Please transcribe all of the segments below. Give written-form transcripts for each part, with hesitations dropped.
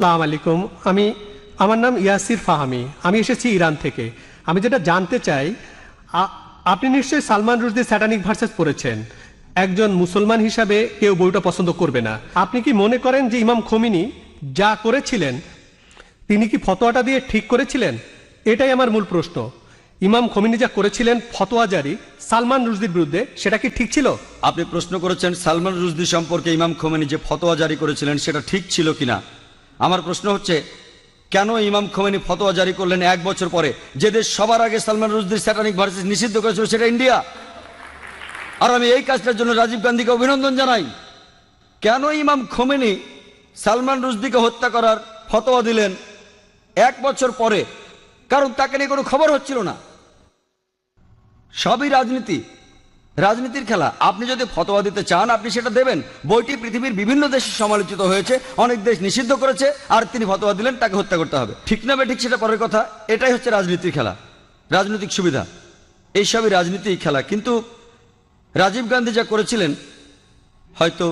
আসসালামু আলাইকুম। আমার নাম ইয়াসির ফাহামি। আমি এসেছি ইরান থেকে। আমি যেটা জানতে চাই, আপনি নিশ্চয়ই সালমান রুশদির স্যাটানিক ভার্সেস পড়েছেন। একজন মুসলমান হিসাবে কেউ বইটা পছন্দ করবে না। আপনি কি মনে করেন যে ইমাম খোমেনি যা করেছিলেন তিনি কি ফতোয়াটা দিয়ে ঠিক করেছিলেন? এটাই আমার মূল প্রশ্ন। ইমাম খোমেনি যা করেছিলেন ফতোয়া জারি সালমান রুশদির বিরুদ্ধে, সেটা কি ঠিক ছিল? আপনি প্রশ্ন করেছেন সালমান রুশদি সম্পর্কে ইমাম খোমেনি যে ফতোয়া জারি করেছিলেন সেটা ঠিক ছিল কিনা। আমার প্রশ্ন হচ্ছে, কেন ইমাম খোমেনি ফতোয়া জারি করলেন 1 বছর পরে? যে দেশ সবার আগে সালমান রুশদির স্যাটানিক ভার্সেস নিষিদ্ধ করেছিল সেটা ইন্ডিয়া। আর আমি এই কাজটার জন্য রাজীব গান্ধীকে অভিনন্দন জানাই। কেন ইমাম খোমেনি সালমান রুশদিকে হত্যা করার ফতোয়া দিলেন 1 বছর পরে? কারণ তাকে নিয়ে কোনো খবর হচ্ছিল না। সবই রাজনীতির খেলা। আপনি যদি ফতোয়া দিতে চান আপনি সেটা দেবেন। বইটি পৃথিবীর বিভিন্ন দেশে সমালোচিত হয়েছে, অনেক দেশ নিষিদ্ধ করেছে, আর তিনি ফতোয়া দিলেন তাকে হত্যা করতে হবে। ঠিক না ঠিক সেটা পরের কথা। এটাই হচ্ছে রাজনীতির খেলা, রাজনৈতিক সুবিধা, এইসবই রাজনীতির খেলা। কিন্তু রাজীব গান্ধী যা করেছিলেন হয়তো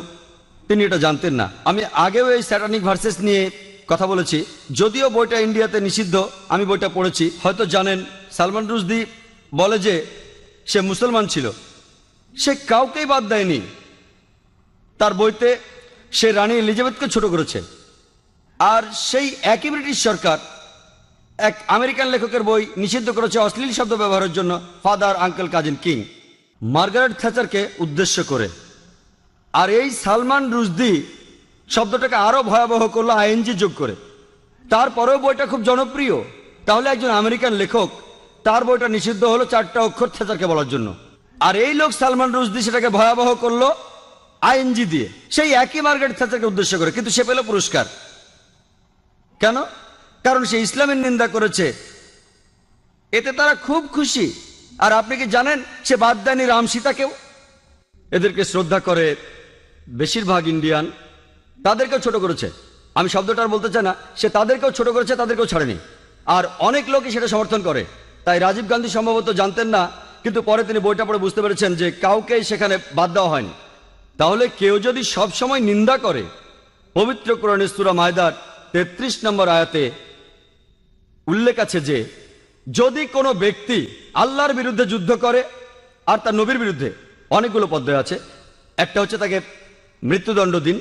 তিনি এটা জানতেন না। আমি আগেও এই স্যাটানিক ভার্সেস নিয়ে কথা বলেছি, যদিও বইটা ইন্ডিয়াতে নিষিদ্ধ। আমি বইটা পড়েছি। হয়তো জানেন সালমান রুশদি বলে যে সে মুসলমান ছিল, সে কাউকেই বাদ দেয়নি। তার বইতে সে রানী এলিজাবেথকে ছোট করেছে। আর সেই একই ব্রিটিশ সরকার এক আমেরিকান লেখকের বই নিষিদ্ধ করেছে অশ্লীল শব্দ ব্যবহারের জন্য, father uncle cousin king, Margaret থ্যাচারকে উদ্দেশ্য করে। আর এই সালমান রুশদি শব্দটাকে আরো ভয়াবহ করলো আইএনজি যোগ করে। তারপরেও বইটা খুব জনপ্রিয়। তাহলে একজন আমেরিকান লেখক, তার বইটা নিষিদ্ধ হলো 4টা অক্ষর থ্যাচারকে বলার জন্য। আর এই লোক সালমান রুশদি সেটাকে ভয়াবহ করলো আইএনজি দিয়ে, সেই একই মার্গারেট থ্যাচারকে উদ্দেশ্য করে। কিন্তু সে পেল পুরস্কার। কেন? কারণ সে ইসলামের নিন্দা করেছে। এতে তারা খুব খুশি। আর আপনি কি জানেন সে বাদ দেয়নি রাম সীতাকেও? এদেরকে শ্রদ্ধা করে বেশিরভাগ ইন্ডিয়ান, তাদেরকেও ছোট করেছে। আমি শব্দটা আর বলতে চাই না। সে তাদেরকেও ছোট করেছে, তাদেরকেও ছাড়েনি। আর অনেক লোকই সেটা সমর্থন করে। তাই রাজীব গান্ধী সম্ভবত জানতেন না, কিন্তু পরে তিনি বইটা পড়ে বুঝতে পেরেছেন যে কাউকেই সেখানে বাদ দেওয়া হয়নি। তাহলে কেউ যদি সব সময় নিন্দা করে, পবিত্র কোরআনের সূরা মায়দার 33 নম্বর আয়াতে উল্লেখ আছে যে যদি কোনো ব্যক্তি আল্লাহর বিরুদ্ধে যুদ্ধ করে, আর তার নবীর বিরুদ্ধে, অনেকগুলো পদ্ধতি আছে। একটা হচ্ছে তাকে মৃত্যুদণ্ড দিন,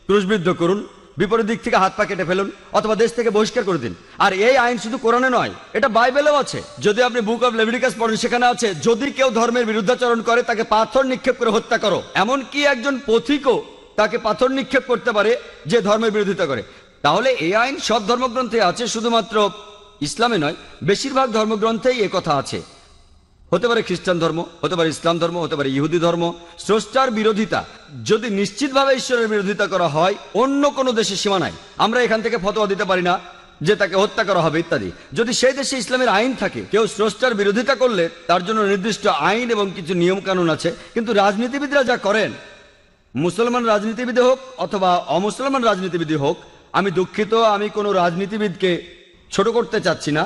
ক্রুশবিদ্ধ করুন, বিপরীত দিক থেকে হাত পা কেটে ফেলুন, অথবা দেশ থেকে বহিষ্কার করে দিন। আর এই আইন শুধু কোরআনে নয়, এটা বাইবেলেও আছে। যদি আপনি বুক অফ লেভিটিকাস পড়েন, সেখানে আছে যদি কেউ ধর্মের বিরুদ্ধাচরণ করে তাকে পাথর নিক্ষেপ করে হত্যা করো। এমনকি একজন পথিকও তাকে পাথর নিক্ষেপ করতে পারে যে ধর্মের বিরোধিতা করে। তাহলে এই আইন সব ধর্মগ্রন্থে আছে, শুধুমাত্র ইসলামে নয়, বেশিরভাগ ধর্মগ্রন্থেই এ কথা আছে। হতে পারে খ্রিস্টান ধর্ম, হতে পারে ইসলাম ধর্ম, হতে পারে ইহুদি ধর্ম। স্রষ্টার বিরোধিতা যদি নিশ্চিতভাবে ঈশ্বরের বিরোধিতা করা হয়, অন্য কোনো দেশের সীমা নাই। আমরা এখান থেকে ফতোয়া দিতে পারি না যে তাকে হত্যা করা হবে ইত্যাদি। যদি সেই দেশে ইসলামের আইন থাকে, কেউ স্রষ্টার বিরোধিতা করলে তার জন্য নির্দিষ্ট আইন এবং কিছু নিয়ম কানুন আছে। কিন্তু রাজনীতিবিদরা যা করেন, মুসলমান রাজনীতিবিদ হোক অথবা অমুসলমান রাজনীতিবিদ হোক, আমি দুঃখিত, আমি কোনো রাজনীতিবিদকে ছোট করতে চাচ্ছি না,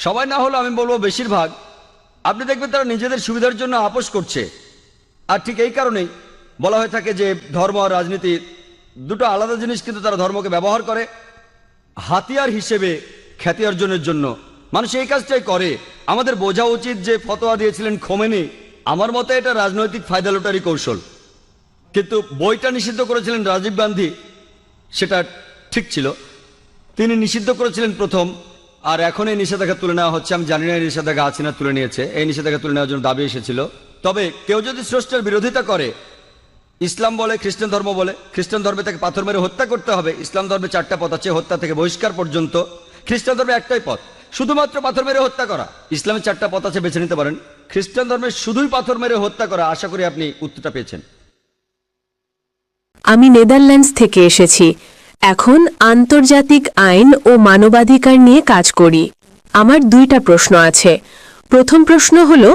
সবাই না হলে আমি বলবো বেশিরভাগ, আপনি দেখবেন তারা নিজেদের সুবিধার জন্য আপোষ করছে। আর ঠিক এই কারণেই বলা হয়ে থাকে যে ধর্ম আর রাজনীতি দুটো আলাদা জিনিস, কিন্তু তারা ধর্মকে ব্যবহার করে হাতিয়ার হিসেবে খ্যাতি অর্জনের জন্য। মানুষ এই কাজটাই করে। আমাদের বোঝা উচিত যে ফতোয়া দিয়েছিলেন খোমেনি, আমার মতে এটা রাজনৈতিক ফায়দা লুটারি কৌশল। কিন্তু বইটা নিষিদ্ধ করেছিলেন রাজীব গান্ধী, সেটা ঠিক ছিল। তিনি নিষিদ্ধ করেছিলেন প্রথম, আর এখন এই নিষেধাজ্ঞা তুলে নেওয়া হচ্ছে। আমি জানি না এই নিষেধাজ্ঞা আছে না তুলে নিয়েছে। এই নিষেধাজ্ঞা তুলে নেওয়ার জন্য দাবি এসেছিল। তবে কেউ যদি স্রষ্টার বিরোধিতা করে, ইসলাম বলে, খ্রিস্টান ধর্ম বলে, খ্রিস্টান ধর্মে তাকে পাথর মেরে হত্যা করতে হবে। ইসলাম ধর্মে 4টা পথ আছে, হত্যা থেকে বহিষ্কার পর্যন্ত। খ্রিস্টান ধর্মে একটাই পথ, শুধুমাত্র পাথর মেরে হত্যা করা। ইসলামের 4টা পথ আছে, বেছে নিতে পারেন। খ্রিস্টান ধর্মে শুধুই পাথর মেরে হত্যা করা। আশা করি আপনি উত্তরটা পেয়েছেন। আমি নেদারল্যান্ডস থেকে এসেছি। এখন আন্তর্জাতিক আইন ও মানবাধিকার নিয়ে কাজ করি। আমার 2টা প্রশ্ন আছে। প্রথম প্রশ্ন হল,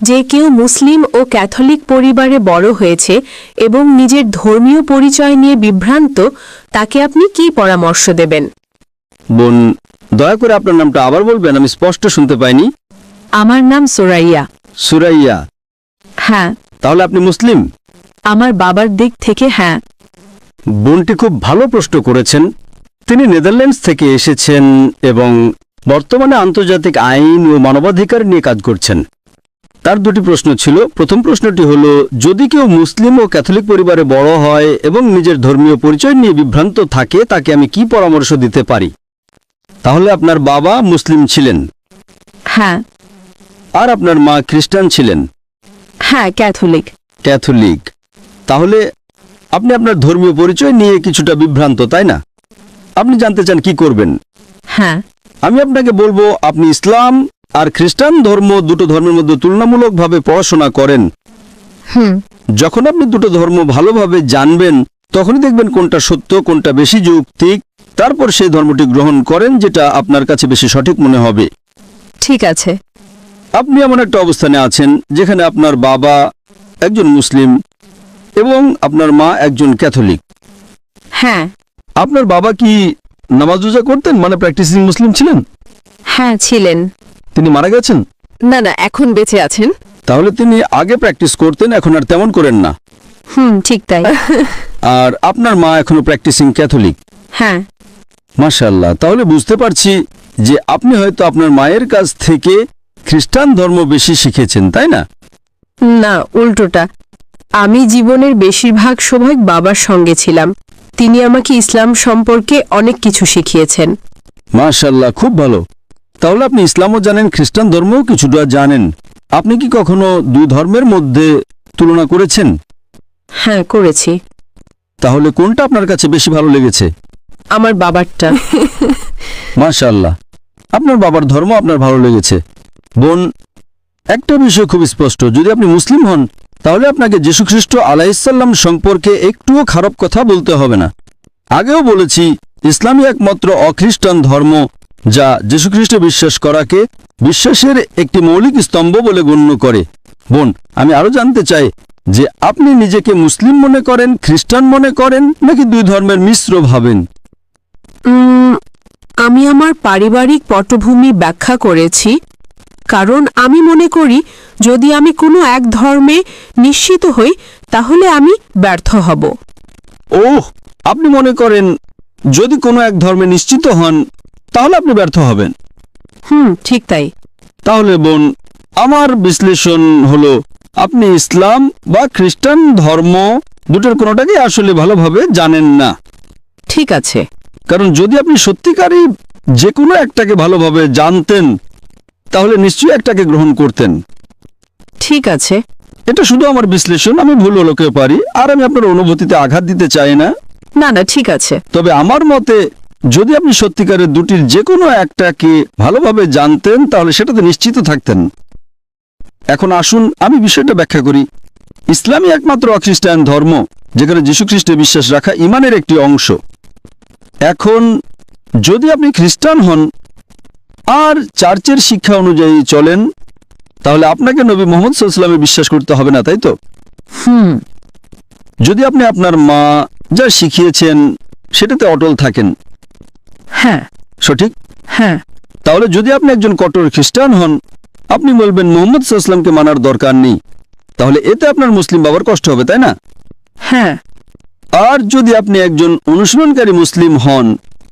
যে কেউ মুসলিম ও ক্যাথলিক পরিবারে বড় হয়েছে এবং নিজের ধর্মীয় পরিচয় নিয়ে বিভ্রান্ত, তাকে আপনি কি পরামর্শ দেবেন? বোন, দয়া করে আপনার নামটা আবার বলবেন, আমি স্পষ্ট শুনতে পাইনি। আমার নাম সুরাইয়া। সুরাইয়া? হ্যাঁ। তাহলে আপনি মুসলিম? আমার বাবার দিক থেকে হ্যাঁ। বোনটি খুব ভালো প্রশ্ন করেছেন। তিনি নেদারল্যান্ডস থেকে এসেছেন এবং বর্তমানে আন্তর্জাতিক আইন ও মানবাধিকার নিয়ে কাজ করছেন। তার দুটি প্রশ্ন ছিল। প্রথম প্রশ্নটি হলো, যদি কেউ মুসলিম ও ক্যাথলিক পরিবারে বড় হয় এবং নিজের ধর্মীয় পরিচয় নিয়ে বিভ্রান্ত থাকে, তাকে আমি কি পরামর্শ দিতে পারি? তাহলে আপনার বাবা মুসলিম ছিলেন হ্যাঁ। আর আপনার মা খ্রিস্টান ছিলেন। হ্যাঁ, ক্যাথলিক। ক্যাথলিক। তাহলে আপনি আপনার ধর্মীয় পরিচয় নিয়ে কিছুটা বিভ্রান্ত, তাই না? আপনি জানতে চান কি করবেন। হ্যাঁ। আমি আপনাকে বলবো, আপনি ইসলাম আর খ্রিস্টান ধর্ম দুটো ধর্মের মধ্যে তুলনামূলকভাবে পড়াশোনা করেন। যখন আপনি দুটো ধর্ম ভালোভাবে জানবেন, তখনই দেখবেন কোনটা সত্য, কোনটা বেশি যৌক্তিক। তারপর সেই ধর্মটি গ্রহণ করেন যেটা আপনার কাছে বেশি সঠিক মনে হবে। ঠিক আছে। আপনি এমন একটা অবস্থানে আছেন যেখানে আপনার বাবা একজন মুসলিম এবং আপনার মা একজন ক্যাথলিক। হ্যাঁ। আপনার বাবা কি নামাজ রোজা করতেন, মানে প্র্যাকটিসিং মুসলিম ছিলেন? হ্যাঁ, ছিলেন। তিনি মারা গেছেন? না না, এখন বেঁচে আছেন। তাহলে তিনি আগে প্র্যাকটিস করতেন, এখন আর তেমন করেন না। ঠিক তাই। আর আপনার মা এখনো প্র্যাকটিসিং ক্যাথলিক। হ্যাঁ। মাশাআল্লাহ। তাহলে বুঝতে পারছি যে আপনি হয়তো আপনার মায়ের কাছ থেকে খ্রিস্টান ধর্ম বেশি শিখেছেন, তাই না? না, উল্টোটা। আমি জীবনের বেশিরভাগ সময় বাবার সঙ্গে ছিলাম। তিনি আমাকে ইসলাম সম্পর্কে অনেক কিছু শিখিয়েছেন। মাশাআল্লাহ, খুব ভালো। তাহলে আপনি ইসলামও জানেন, খ্রিস্টান ধর্মও কিছুটা জানেন। আপনি কি কখনো দুই ধর্মের মধ্যে তুলনা করেছেন? হ্যাঁ, করেছি। তাহলে কোনটা আপনার কাছে বেশি ভালো লেগেছে? আমার বাবারটা। মাশাআল্লাহ, আপনার বাবার ধর্ম আপনার ভালো লেগেছে। বোন, একটা বিষয় খুব স্পষ্ট, যদি আপনি মুসলিম হন তাহলে আপনাকে যীশুখ্রিস্ট আলাইহিসসালাম সম্পর্কে একটুও খারাপ কথা বলতে হবে না। আগেও বলেছি, ইসলামই একমাত্র অখ্রিস্টান ধর্ম যা যীশুখ্রিস্টে বিশ্বাস করাকে বিশ্বাসের একটি মৌলিক স্তম্ভ বলে গণ্য করে। বোন, আমি আরো জানতে চাই যে আপনি নিজেকে মুসলিম মনে করেন, খ্রিস্টান মনে করেন, নাকি দুই ধর্মের মিশ্র ভাবেন? আমি আমার পারিবারিক পটভূমি ব্যাখ্যা করেছি, কারণ আমি মনে করি যদি আমি কোনো এক ধর্মে নিশ্চিত হই তাহলে আমি ব্যর্থ হব। ওহ, আপনি মনে করেন যদি কোনো এক ধর্মে নিশ্চিত হন তাহলে আপনি ব্যর্থ হবেন? ঠিক তাই। তাহলে বোন, আমার বিশ্লেষণ হলো আপনি ইসলাম বা খ্রিস্টান ধর্ম দুটোর কোনোটাকেই আসলে ভালোভাবে জানেন না। ঠিক আছে। কারণ যদি আপনি সত্যিকারই যে কোনো একটাকে ভালোভাবে জানতেন তাহলে নিশ্চয়ই একটাকে গ্রহণ করতেন। ঠিক আছে। এটা শুধু আমার বিশ্লেষণ, আমি ভুল হতে পারি, আর আমি আপনার অনুভূতিতে আঘাত দিতে চাই না। না না, ঠিক আছে। তবে আমার মতে যদি আপনি সত্যিকারের দুটির যে কোনো একটাকে ভালোভাবে জানতেন তাহলে সেটাতে নিশ্চিত থাকতেন। এখন আসুন আমি বিষয়টা ব্যাখ্যা করি। ইসলামই একমাত্র অখ্রিস্টান ধর্ম যেখানে যীশুখ্রিস্টে বিশ্বাস রাখা ঈমানের একটি অংশ। এখন যদি আপনি খ্রিস্টান হন আর চার্চের শিক্ষা অনুযায়ী চলেন তাহলে আপনাকে নবী মুহাম্মদ সাল্লাল্লাহু আলাইহি ওয়াসাল্লামে বিশ্বাস করতে হবে না, তাই তো? যদি আপনি আপনার মা যা শিখিয়েছেন সেটাতে অটল থাকেন। হ্যাঁ। সঠিক? হ্যাঁ। তাহলে যদি আপনি একজন কট্টর খ্রিস্টান হন, আপনি বলবেন মুহাম্মদ সাল্লাল্লাহু আলাইহি ওয়াসাল্লামকে মানার দরকার নেই, তাহলে এতে আপনার মুসলিম বাবার কষ্ট হবে, তাই না? হ্যাঁ। আর যদি আপনি একজন অনুশীলনকারী মুসলিম হন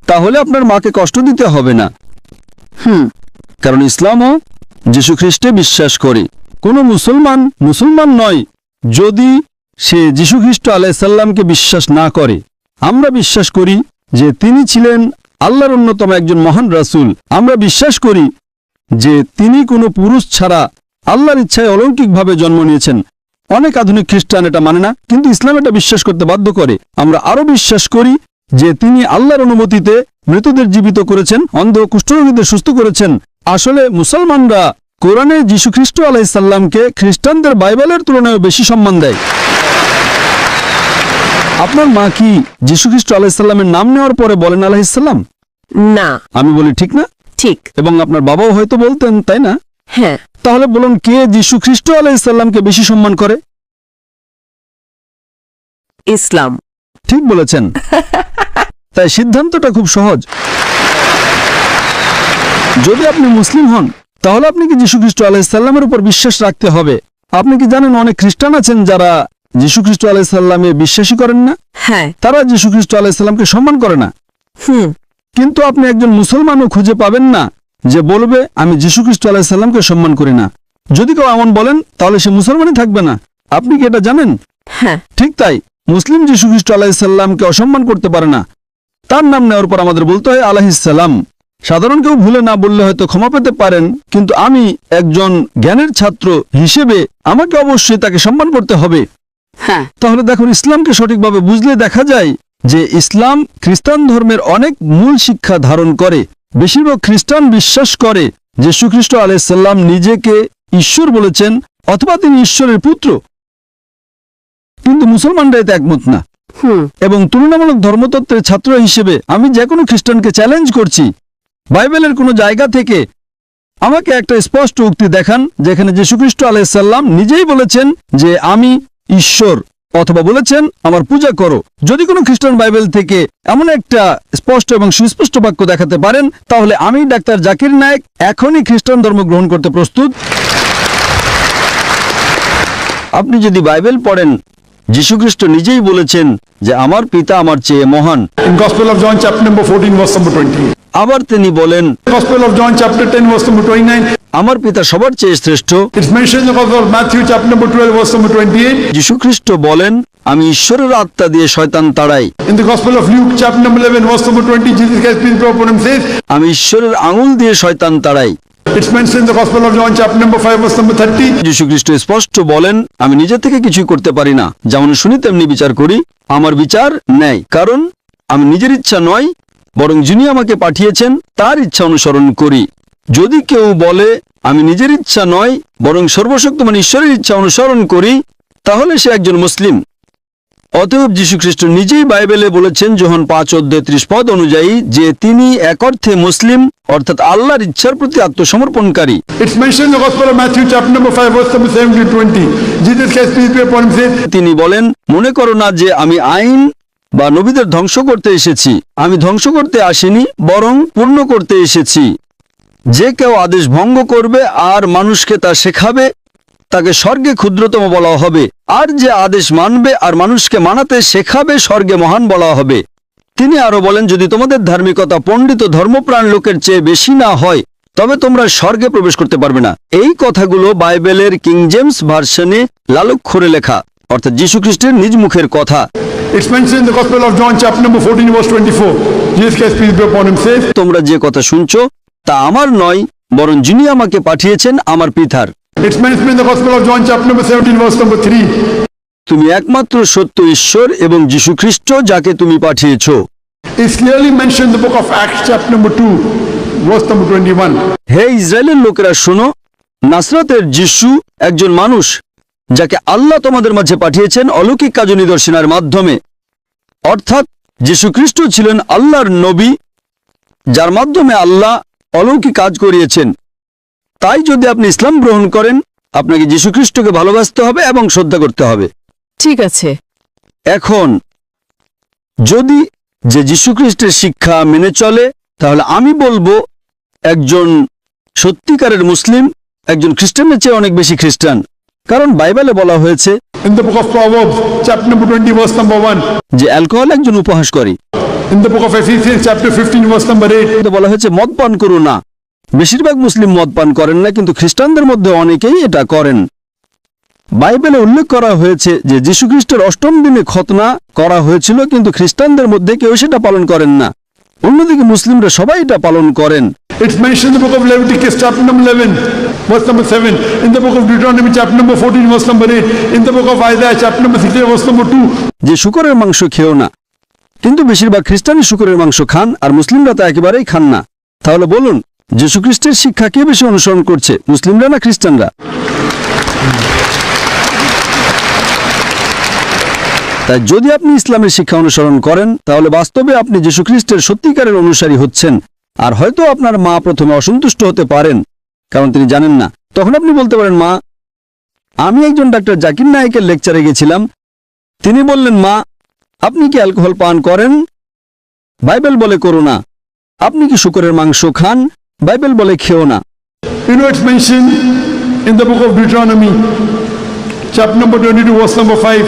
তাহলে আপনার মাকে কষ্ট দিতে হবে না। কারণ ইসলামও যীশুখ্রিস্টে বিশ্বাস করে। কোনো মুসলমান নয় যদি সে যীশুখ্রিস্ট আলাইহিস সালামকে বিশ্বাস না করে। আমরা বিশ্বাস করি যে তিনি ছিলেন আল্লাহর অন্যতম একজন মহান রাসূল। আমরা বিশ্বাস করি যে তিনি কোনো পুরুষ ছাড়া আল্লাহর ইচ্ছায় অলৌকিকভাবে জন্ম নিয়েছেন। অনেক আধুনিক খ্রিস্টান এটা মানে না, কিন্তু ইসলাম এটা বিশ্বাস করতে বাধ্য করে। আমরা আরো বিশ্বাস করি যে তিনি আল্লাহর অনুমতিতে মৃতদের জীবিত করেছেন, অন্ধ কুষ্ঠরোগীদের সুস্থ করেছেন। আসলে মুসলমানরা কোরআনে যীশুখ্রিস্ট আলাইহিস সালামকে খ্রিস্টানদের বাইবেলের তুলনায় বেশি সম্মান দেয়। আপনার মা কি যীশুখ্রিস্ট আলাইহিস সালামের নাম নেওয়ার পরে বলেন আলাইহিস সালাম? না। আমি বলি ঠিক না? ঠিক। এবং আপনার বাবাও হয়তো বলতেন, তাই না? হ্যাঁ। তাহলে বলুন, কে যীশুখ্রিস্ট আলাইহিস সালামকে বেশি সম্মান করে? ইসলাম। ঠিক বলেছেন। তাই সিদ্ধান্তটা খুব সহজ। যদি আপনি মুসলিম হন তাহলে আপনি কি যীশুখ্রিস্ট আলাইহিস সালামের উপর বিশ্বাস রাখতে হবে। আপনি কি জানেন অনেক খ্রিস্টান আছেন যারা যীশুখ্রিস্ট আলাইহিস সালামে বিশ্বাসই করেন না? হ্যাঁ। তারা যীশুখ্রিস্ট আলাইহিস সালামকে সম্মান করে না। কিন্তু আপনি একজন মুসলমানও খুঁজে পাবেন না যে বলবে আমি যীশু খ্রিস্ট আলাইহিস সালামকে সম্মান করি না। যদি কেউ এমন বলেন তাহলে সে মুসলমানই থাকবে না। আপনি কি এটা জানেন? হ্যাঁ। ঠিক তাই, মুসলিম যীশু খ্রিস্ট আলাইহিস সালামকে অসম্মান করতে পারে না। তার নাম নেওয়ার পর আমাদের বলতে হয় আলাইহিস সালাম। সাধারণ কেউ ভুলে না বললে হয়তো ক্ষমা পেতে পারেন, কিন্তু আমি একজন জ্ঞানের ছাত্র হিসেবে আমাকে অবশ্যই তাকে সম্মান করতে হবে। হ্যাঁ। তাহলে দেখুন, ইসলামকে সঠিকভাবে বুঝলে দেখা যায় যে ইসলাম খ্রিস্টান ধর্মের অনেক মূল শিক্ষা ধারণ করে। বেশিরভাগ খ্রিস্টান বিশ্বাস করে যীশু খ্রিস্ট আলাইহিস সালাম নিজেকে ঈশ্বর বলেছেন অথবা তিনি ঈশ্বরের পুত্র, কিন্তু মুসলমানরা এতে একমত না। এবং তুলনামূলক ধর্মতত্ত্বের ছাত্র হিসেবে আমি যে কোনো খ্রিস্টানকে চ্যালেঞ্জ করছি, বাইবেলের কোনো জায়গা থেকে আমাকে একটা স্পষ্ট উক্তি দেখান যেখানে যীশু খ্রিস্ট আলাইহিস সালাম নিজেই বলেছেন যে আমি ঈশ্বর, অথবা বলেছেন আমার পূজা করো। যদি কোনো খ্রিস্টান বাইবেল থেকে এমন একটা স্পষ্ট এবং সুস্পষ্ট বাক্য দেখাতে পারেন, তাহলে আমি ডাক্তার জাকির নায়েক এখনই খ্রিস্টান ধর্ম গ্রহণ করতে প্রস্তুত। আপনি যদি বাইবেল পড়েন, যীশু খ্রিস্ট নিজেই বলেছেন যে আমার পিতা আমার চেয়ে মহান। In Gospel of John chapter number 14 verse number 20. আবার তিনি বলেন Gospel of John chapter 10 verse number 29. আমার পিতা সবার চেয়ে শ্রেষ্ঠ। It's mentioned in the Gospel of Matthew chapter number 12 verse number 28. যীশু খ্রিস্ট বলেন আমি ঈশ্বরের আত্মা দিয়ে শয়তান তাড়াই। In the Gospel of Luke chapter number 11 verse number 20, Jesus Christ peace be upon him says, আমি ঈশ্বরের আঙুল দিয়ে শয়তান তাড়াই। it's mentioned in the Gospel of John chapter number 5 verse number 30. যীশু খ্রিস্ট স্পষ্ট বলেন আমি নিজে থেকে কিছুই করতে পারি না, যেমন শুনি তেমনি বিচার করি। আমার বিচার ন্যায়, কারণ আমি নিজের ইচ্ছা নয় বরং যিনি আমাকে পাঠিয়েছেন তার ইচ্ছা অনুসরণ করি। যদি কেউ বলে আমি নিজের ইচ্ছা নয় বরং সর্বশক্তিমান ঈশ্বরের ইচ্ছা অনুসরণ করি, তাহলে সে একজন মুসলিম। অতএব যীশু খ্রিস্ট নিজেই বাইবেলে বলেছেন যোহান 5:30 অনুযায়ী যে তিনি এক অর্থে মুসলিম, অর্থাৎ আল্লাহর ইচ্ছার প্রতি আত্মসমর্পণকারী। It's mentioned in the Gospel of Matthew chapter number 5 verse number 17 to 20. Jesus Christ peace be upon him says, তিনি বলেন মনে করো না যে আমি আইন বা নবীদের ধ্বংস করতে এসেছি। আমি ধ্বংস করতে আসিনি, বরং পূর্ণ করতে এসেছি। যে কেউ আদেশ ভঙ্গ করবে আর মানুষকে তা শেখাবে, তাকে স্বর্গে ক্ষুদ্রতম বলা হবে, আর যে আদেশ মানবে আর মানুষকে মানাতে শেখাবে স্বর্গে মহান বলা হবে। তিনি আরো বলেন যদি তোমাদের ধার্মিকতা পণ্ডিত ধর্মপ্রাণ লোকের চেয়ে বেশি না হয়, তবে তোমরা স্বর্গে প্রবেশ করতে পারবে না। এই কথাগুলো বাইবেলের কিং জেমস ভার্সনে লালক্ষরে লেখা, অর্থাৎ যীশু খ্রিস্টের নিজ মুখের কথা। it's mentioned in the Gospel of John chapter number 14 verse 24. Jesus Christ peace be upon him says, তোমরা যে কথা শুনছো তা আমার নয়, বরং যিনি আমাকে পাঠিয়েছেন আমার পিতার। it's mentioned in the Gospel of John chapter number 17 verse number 3. তুমি একমাত্র সত্য ঈশ্বর এবং যীশু খ্রিস্ট যাকে তুমি পাঠিয়েছো। It's clearly mentioned in the book of Acts chapter number 2 verse number 21. হে ইসরায়েলের লোকেরা শোনো, নাসরাতের যীশু একজন মানুষ যাকে আল্লাহ তোমাদের মাঝে পাঠিয়েছেন অলৌকিক কাজ ও নিদর্শনের মাধ্যমে। অর্থাৎ যীশু খ্রিস্ট ছিলেন আল্লাহর নবী, যার মাধ্যমে আল্লাহ অলৌকিক কাজ করিয়েছেন। তাই যদি আপনি ইসলাম গ্রহণ করেন, আপনাকে যীশু খ্রিস্টকে ভালোবাসতে হবে এবং শ্রদ্ধা করতে হবে। ঠিক আছে। এখন যদি যে যীশু খ্রিস্টের শিক্ষা মেনে চলে, তাহলে আমি বলবো একজন সত্যিকারের মুসলিম একজন খ্রিস্টানের চেয়ে অনেক বেশি খ্রিস্টান, কারণ বাইবেলে বলা হয়েছে In the book of Proverbs chapter number 20 verse number 1. যে অ্যালকোহল একজন উপহাস করে। In the book of Ephesians chapter 15 verse number 8. বলা হয়েছে মদ পান করো না। বেশিরভাগ মুসলিম মদ পান করেন না, কিন্তু খ্রিস্টানদের মধ্যে অনেকেই এটা করেন। বাইবেলে উল্লেখ করা হয়েছে যে যীশু খ্রিস্টের অষ্টম দিনে খতনা করা হয়েছিল, কিন্তু খ্রিস্টানদের মধ্যে কেউ সেটা পালন করেন না। অন্যদিকে মুসলিমরা সবাই এটা পালন করেন। It's mentioned in the book of Leviticus chapter number 11 verse number 7. In the book of Deuteronomy chapter number 14 verse number 8. In the book of Isaiah chapter number 6 verse number 2. যে শূকরের মাংস খেও না, কিন্তু বেশিরভাগ খ্রিস্টানই শূকরের মাংস খান আর মুসলিমরা তা একেবারেই খান না। তাহলে বলুন যীশু খ্রিস্টের শিক্ষা কে বেশি অনুসরণ করছে, মুসলিমরা না খ্রিস্টানরা? তাই যদি আপনি ইসলামের শিক্ষা অনুসরণ করেন, তাহলে বাস্তবে আপনি যীশু খ্রিস্টের সত্যিকারের অনুসারী হচ্ছেন। আর হয়তো আপনার মা প্রথমে অসন্তুষ্ট হতে পারেন, কারণ তিনি জানেন না। তখন আপনি বলতে পারেন, মা, আমি একজন ডাক্তার জাকির নায়েকের লেকচারে গেছিলাম, তিনি বললেন, মা, আপনি কি অ্যালকোহল পান করেন? বাইবেল বলে করো না। আপনি কি শূকরের মাংস খান? বাইবেল বলে খেও না। You know, it's mentioned in the book of Deuteronomy chapter number 22, verse number 5.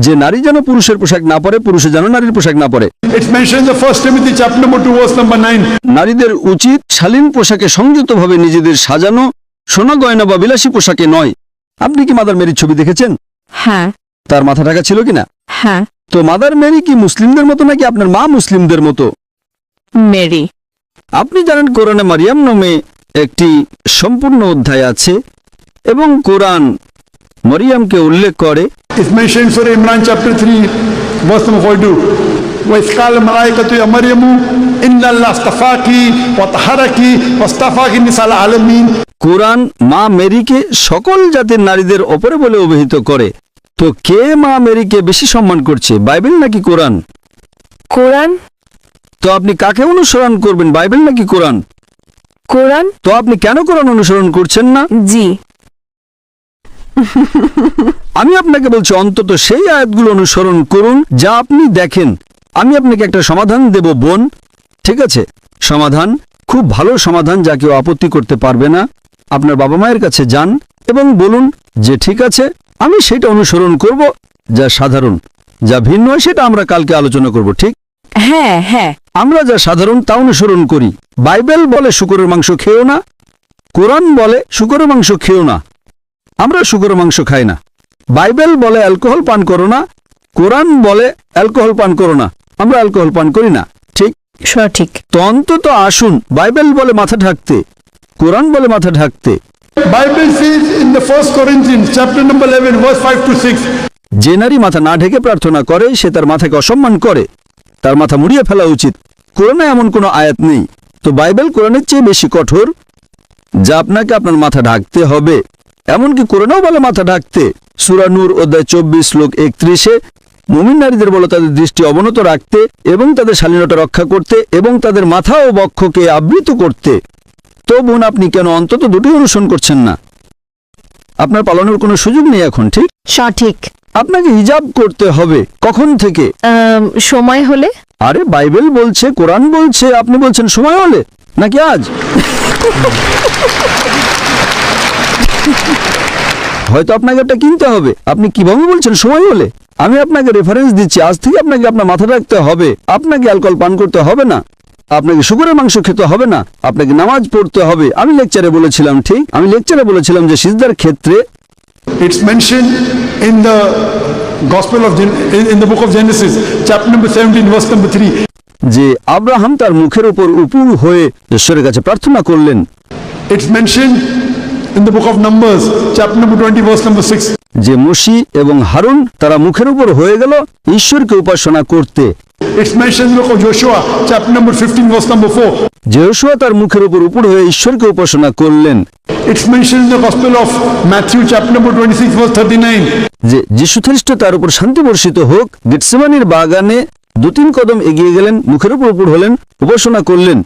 যে নারী যেন পুরুষের পোশাক না পরে, পুরুষে যেন নারীর পোশাক না পরে। It's mentioned in the 1 Timothy chapter number 2, verse number 9. নারীদের উচিত শালীন পোশাকে সংযতভাবে নিজেদের সাজানো, সোনা গয়না বা বিলাসী পোশাকে নয়। আপনি কি মাদার মেরির ছবি দেখেছেন? হ্যাঁ তার মাথা ঢাকা ছিল কিনা? হ্যাঁ। তো মাদার মেরি কি মুসলিমদের মতো নাকি আপনার মা মুসলিমদের মতো? মেরি। আপনি জানেন কোরআনে মারিয়াম নামে একটি সম্পূর্ণ অধ্যায় আছে এবং কোরআন মারিয়ামকে উল্লেখ করে। It's mentioned in Surah Imran chapter 3, verse number 42. وَإِذْ قَالَ الْمَلَائِكَةُ يَا مَرْيَمُ إِنَّ اللَّهَ اصْطَفَاكِ وَطَهَّرَكِ وَاصْطَفَاكِ نِسَاءَ الْعَالَمِينَ। কোরআন মা মেরিকে সকল জাতির নারীদের ওপরে বলে অভিহিত করে। তো কে মা মেরিকে বেশি সম্মান করছে, বাইবেল নাকি কোরআন? কোরআন। তো আপনি কাকে অনুসরণ করবেন, বাইবেল নাকি কোরআন? কোরআন। তো আপনি কেন কোরআন অনুসরণ করছেন না? জি। আমি আপনাকে বলছি অন্তত সেই আয়াতগুলো অনুসরণ করুন যা আপনি দেখেন। আমি আপনাকে একটা সমাধান দেব বোন, ঠিক আছে? সমাধান, খুব ভালো সমাধান যা কেউ আপত্তি করতে পারবে না। আপনার বাবা মায়ের কাছে যান এবং বলুন যে ঠিক আছে, আমি সেটা অনুসরণ করব যা সাধারণ, যা ভিন্ন হয় সেটা আমরা কালকে আলোচনা করব, ঠিক? হ্যাঁ হ্যাঁ। আমরা যা সাধারণ তা অনুসরণ করি। বাইবেল বলে শূকরের মাংস খেও না, কোরআন বলে শূকরের মাংস খেও না। আমরা শূকরের মাংস খাই না। বাইবেল বলে অ্যালকোহল পান করো না, কোরআন বলে অ্যালকোহল পান করো না। আমরা অ্যালকোহল পান করি না, ঠিক? সঠিক। তো অন্তত আসুন, বাইবেল বলে মাথা ঢাকতে, কোরআন বলে মাথা ঢাকতে। Bible says in the 1 Corinthians chapter number 11, verse 5 to 6. যে নারী মাথা না ঢেকে প্রার্থনা করে সে তার মাথাকে অসম্মান করে, তার মাথা মুড়িয়ে ফেলা উচিত। কোরআনে এমন কোনো আয়াত নেই। তো বাইবেল কোরআনের চেয়ে বেশি কঠোর, যা আপনাকে আপনার মাথা ঢাকতে হবে। এমনকি কোরআনেও বলে মাথা ঢাকতে। সূরা নূর অধ্যায় 24 শ্লোক 31-এ মুমিন নারীদের বলে তাদের দৃষ্টি অবনত রাখতে এবং তাদের শালীনতা রক্ষা করতে এবং তাদের মাথা ও বক্ষকে আবৃত করতে। তো বোন, আপনি কেন অন্তত দুটি অনুসরণ করছেন না? আপনার পালানোর কোনো সুযোগ নেই এখন, ঠিক? সঠিক। আপনাকে হিজাব করতে হবে। কখন থেকে? সময় হলে। আরে বাইবেল বলছে, কোরআন বলছে, আপনি বলছেন সময় হলে, নাকি আজ? হয়তো আপনাকে একটা কিনতে হবে। আপনি কিভাবে বলছেন সময় হলে? আমি আপনাকে রেফারেন্স দিচ্ছি। আজ থেকে আপনাকে আপনার মাথা রাখতে হবে। আপনাকে অ্যালকোহল পান করতে হবে না, আপনাকে শূকরের মাংস খেতে হবে না, আপনাকে নামাজ পড়তে হবে। আমি লেকচারে বলেছিলাম, ঠিক? আমি লেকচারে বলেছিলাম যে সিজদার ক্ষেত্রে It's mentioned in the Gospel of in the book of Genesis, chapter number 17, verse number 3. যে আব্রাহাম তার মুখের উপর উপুর হয়ে ঈশ্বরের কাছে প্রার্থনা করলেন। It's mentioned in the book of Numbers, chapter number 20, verse number 6. যে মোশি এবং হারুন তারা মুখের উপর হয়ে গেল ঈশ্বরকে উপাসনা করতে। It's mentioned in the book of Joshua, chapter number 15, verse number 4. যেহোশুয়া তার মুখের উপর উপর হয়ে ঈশ্বরকে উপাসনা করলেন। It's mentioned in the Gospel of Matthew, chapter number 26, verse 39. যে যীশু খ্রিস্ট তার উপর শান্তি বর্ষিত হোক গেতসেমানির বাগানে 2-3 কদম এগিয়ে গেলেন, মুখের উপর উপর হলেন, উপাসনা করলেন।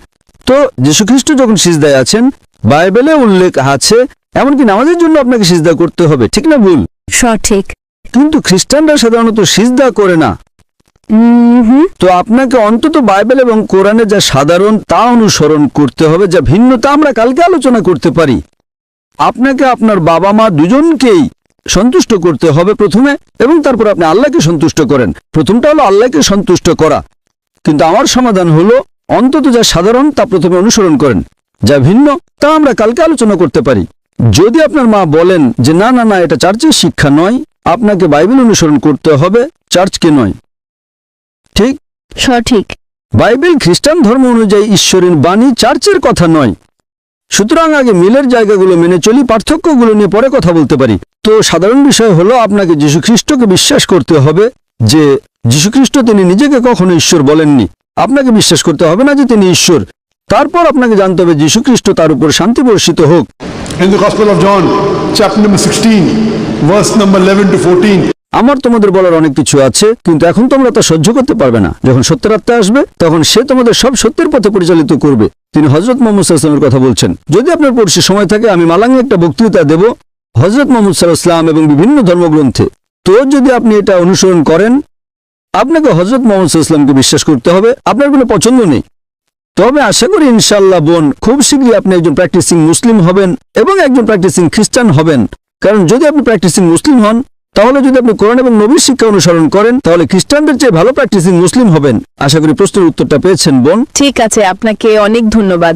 তো যীশু খ্রিস্ট যখন সিজদায় আছেন, বাইবেলে উল্লেখ আছে এমনকি নামাজের জন্য আপনাকে সিজদা করতে হবে, ঠিক না ভুল? সঠিক। কিন্তু খ্রিস্টানরা সাধারণত সিজদা করে না। তো আপনাকে অন্তত বাইবেল এবং কোরআনে যা সাধারণ তা অনুসরণ করতে হবে, যা ভিন্ন তা আমরা কালকে আলোচনা করতে পারি। আপনাকে আপনার বাবা মা দুজনকেই সন্তুষ্ট করতে হবে প্রথমে, এবং তারপর আপনি আল্লাহকে সন্তুষ্ট করেন। প্রথমটা হলো আল্লাহকে সন্তুষ্ট করা। কিন্তু আমার সমাধান হলো অন্তত যা সাধারণ তা প্রথমে অনুসরণ করেন, যা ভিন্ন তা আমরা কালকে আলোচনা করতে পারি। যদি আপনার মা বলেন যে না না না এটা চার্চের শিক্ষা নয়, আপনাকে বাইবেল অনুসরণ করতে হবে, চার্চকে নয়, ঠিক? সঠিক। বাইবেল খ্রিস্টান ধর্ম অনুযায়ী ঈশ্বরের বাণী, চার্চের কথা নয়। সুতরাং আগে মিলের জায়গাগুলো মেনে চলি, পার্থক্যগুলো নিয়ে পরে কথা বলতে পারি। তো সাধারণ বিষয় হলো আপনাকে যীশু খ্রিস্টকে বিশ্বাস করতে হবে যে যীশু খ্রিস্ট তিনি নিজেকে কখনো ঈশ্বর বলেননি। আপনাকে বিশ্বাস করতে হবে না যে তিনি ঈশ্বর। তারপর আপনাকে জানতে হবে যীশু খ্রিস্ট তার উপর শান্তি বর্ষিত হোক। In the Gospel of John, chapter number 16, verse number 11 to 14. আমার তোমাদের বলার অনেক কিছু আছে, কিন্তু এখন তোমরা তা সহ্য করতে পারবে না। যখন সত্যের আত্মা আসবে তখন সে তোমাদের সব সত্যের পথে পরিচালিত করবে। তিনি হযরত মুহাম্মদ সাল্লাল্লাহু আলাইহি ওয়াসাল্লামের কথা বলছেন। যদি আপনার পড়শি সময় থাকে আমি মালাঙ্গে একটা বক্তৃতা দেব হযরত মুহাম্মদ সাল্লাল্লাহু আলাইহি ওয়াসাল্লাম এবং বিভিন্ন ধর্মগ্রন্থে। তো যদি আপনি এটা অনুসরণ করেন, আপনাকে হযরত মুহাম্মদ সাল্লাল্লাহু আলাইহি ওয়াসাল্লামকে বিশ্বাস করতে হবে। আপনার কোনো পছন্দ নেই। তবে আশা করি ইনশাআল্লাহ বোন, খুব শীঘ্রই আপনি একজন প্র্যাকটিসিং মুসলিম হবেন এবং একজন প্র্যাকটিসিং খ্রিস্টান হবেন। কারণ যদি আপনি প্র্যাকটিসিং মুসলিম হন তাহলে যদি আপনি কোরআন এবং নবীর শিক্ষা অনুসরণ করেন তাহলে খ্রিস্টানদের চেয়ে ভালো প্র্যাকটিসিং মুসলিম হবেন। আশা করি প্রশ্নের উত্তরটা পেয়েছেন বোন। ঠিক আছে, আপনাকে অনেক ধন্যবাদ।